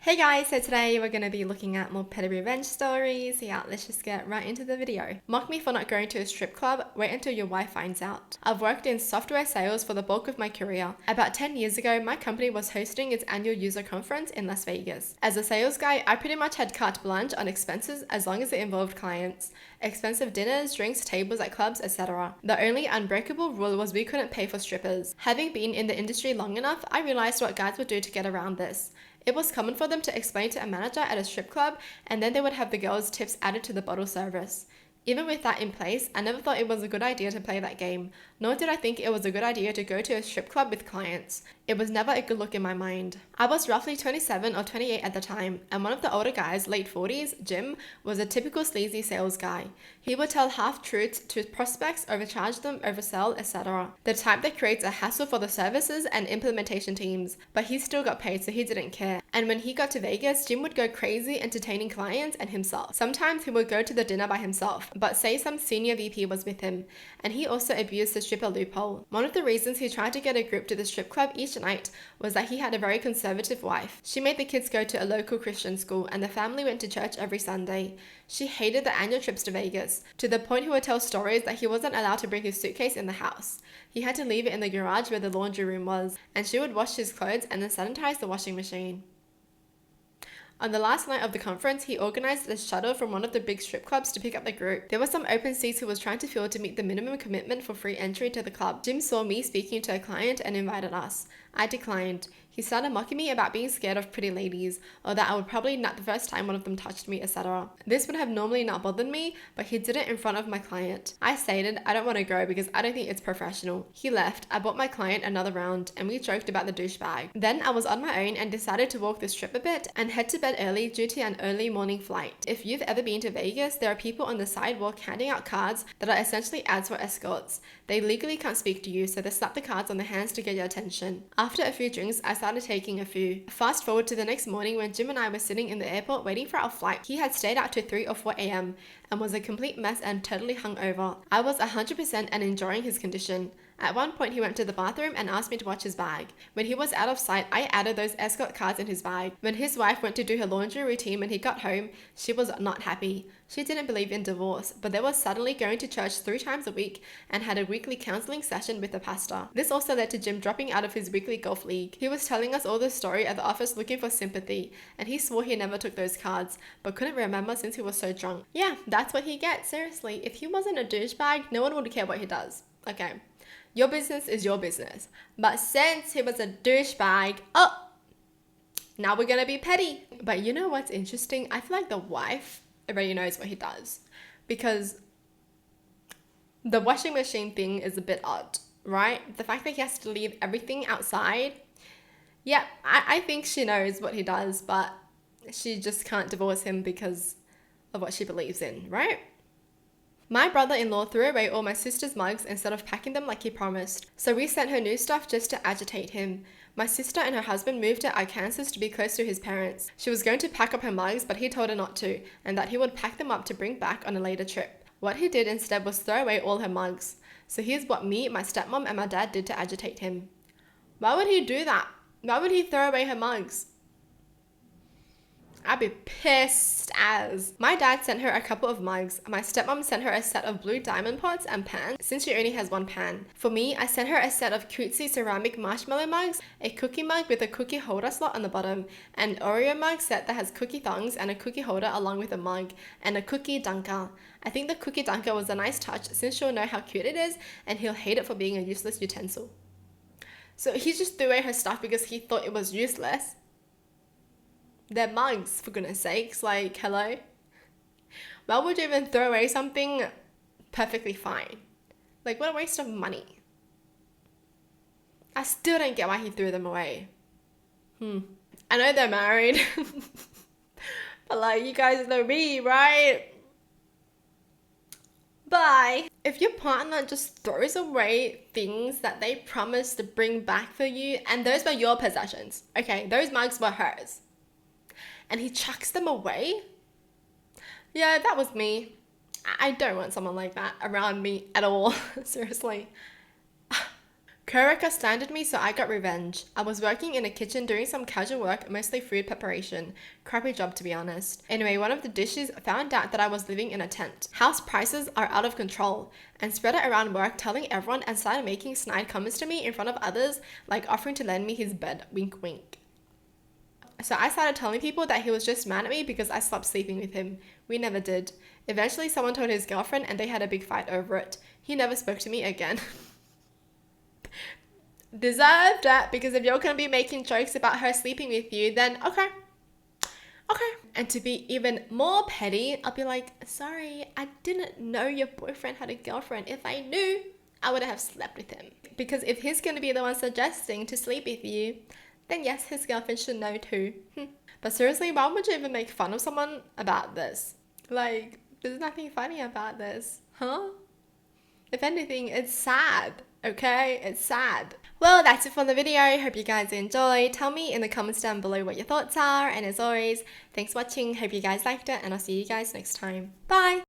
Hey guys, so today we're going to be looking at more petty revenge stories. Yeah, let's just get right into the video. Mock me for not going to a strip club, wait until your wife finds out. I've worked in software sales for the bulk of my career. About 10 years ago, my company was hosting its annual user conference in Las Vegas. As a sales guy, I pretty much had carte blanche on expenses as long as it involved clients. Expensive dinners, drinks, tables at clubs, etc. The only unbreakable rule was we couldn't pay for strippers. Having been in the industry long enough, I realized what guys would do to get around this. It was common for them to explain to a manager at a strip club, and then they would have the girls' tips added to the bottle service. Even with that in place, I never thought it was a good idea to play that game, nor did I think it was a good idea to go to a strip club with clients. It was never a good look in my mind. I was roughly 27 or 28 at the time, and one of the older guys, late 40s, Jim, was a typical sleazy sales guy. He would tell half-truths to prospects, overcharge them, oversell, etc. The type that creates a hassle for the services and implementation teams, but he still got paid, so he didn't care. And when he got to Vegas, Jim would go crazy entertaining clients and himself. Sometimes he would go to the dinner by himself, but say some senior VP was with him, and he also abused the stripper loophole. One of the reasons he tried to get a group to the strip club each night was that he had a very conservative wife. She made the kids go to a local Christian school, and the family went to church every Sunday. She hated the annual trips to Vegas, to the point he would tell stories that he wasn't allowed to bring his suitcase in the house. He had to leave it in the garage where the laundry room was, and she would wash his clothes and then sanitize the washing machine. On the last night of the conference, he organized a shuttle from one of the big strip clubs to pick up the group. There were some open seats he was trying to fill to meet the minimum commitment for free entry to the club. Jim saw me speaking to a client and invited us. I declined. He started mocking me about being scared of pretty ladies, or that I would probably nut the first time one of them touched me, etc. This would have normally not bothered me, but he did it in front of my client. I stated I don't want to go because I don't think it's professional. He left. I bought my client another round, and we joked about the douchebag. Then I was on my own and decided to walk the strip a bit and head to bed early due to an early morning flight. If you've ever been to Vegas, there are people on the sidewalk handing out cards that are essentially ads for escorts. They legally can't speak to you, so they slap the cards on their hands to get your attention. After a few drinks, I started taking a few. Fast forward to the next morning when Jim and I were sitting in the airport waiting for our flight. He had stayed out to 3 or 4 a.m. and was a complete mess and totally hungover. I was 100% and enjoying his condition. At one point, he went to the bathroom and asked me to watch his bag. When he was out of sight, I added those escort cards in his bag. When his wife went to do her laundry routine when he got home, she was not happy. She didn't believe in divorce, but they were suddenly going to church 3 times a week and had a weekly counseling session with the pastor. This also led to Jim dropping out of his weekly golf league. He was telling us all the story at the office looking for sympathy, and he swore he never took those cards, but couldn't remember since he was so drunk. Yeah, that's what he gets, seriously. If he wasn't a douchebag, no one would care what he does. Okay. Your business is your business. But since he was a douchebag, now we're gonna be petty. But you know what's interesting? I feel like the wife already knows what he does. Because the washing machine thing is a bit odd, right? The fact that he has to leave everything outside. Yeah, I think she knows what he does, but she just can't divorce him because of what she believes in, right? My brother-in-law threw away all my sister's mugs instead of packing them like he promised, so we sent her new stuff just to agitate him. My sister and her husband moved to Arkansas to be close to his parents. She was going to pack up her mugs, but he told her not to, and that he would pack them up to bring back on a later trip. What he did instead was throw away all her mugs. So here's what me, my stepmom, and my dad did to agitate him. Why would he do that? Why would he throw away her mugs? I'd be pissed as. My dad sent her a couple of mugs. My stepmom sent her a set of blue diamond pots and pans, since she only has one pan. For me, I sent her a set of cutesy ceramic marshmallow mugs, a cookie mug with a cookie holder slot on the bottom, an Oreo mug set that has cookie thongs and a cookie holder along with a mug, and a cookie dunker. I think the cookie dunker was a nice touch since she'll know how cute it is and he'll hate it for being a useless utensil. So he just threw away her stuff because he thought it was useless. They're mugs, for goodness sakes, like, hello? Why would you even throw away something perfectly fine? Like, what a waste of money. I still don't get why he threw them away. I know they're married, but like, you guys know me, right? Bye. If your partner just throws away things that they promised to bring back for you, and those were your possessions, okay, those mugs were hers, and he chucks them away? Yeah, that was me. I don't want someone like that around me at all. Seriously. Coworker slandered me, so I got revenge. I was working in a kitchen doing some casual work, mostly food preparation. Crappy job, to be honest. Anyway, one of the dishes found out that I was living in a tent. House prices are out of control, and spread it around work, telling everyone, and started making snide comments to me in front of others, like offering to lend me his bed. Wink wink. So I started telling people that he was just mad at me because I stopped sleeping with him. We never did. Eventually someone told his girlfriend and they had a big fight over it. He never spoke to me again. Deserved that, because if you're gonna be making jokes about her sleeping with you, then okay. And to be even more petty, I'll be like, sorry, I didn't know your boyfriend had a girlfriend. If I knew, I would have slept with him. Because if he's gonna be the one suggesting to sleep with you, then yes, his girlfriend should know too. But seriously, why would you even make fun of someone about this? Like, there's nothing funny about this, huh? If anything, it's sad, okay? It's sad. Well, that's it for the video. Hope you guys enjoyed. Tell me in the comments down below what your thoughts are. And as always, thanks for watching. Hope you guys liked it, and I'll see you guys next time. Bye!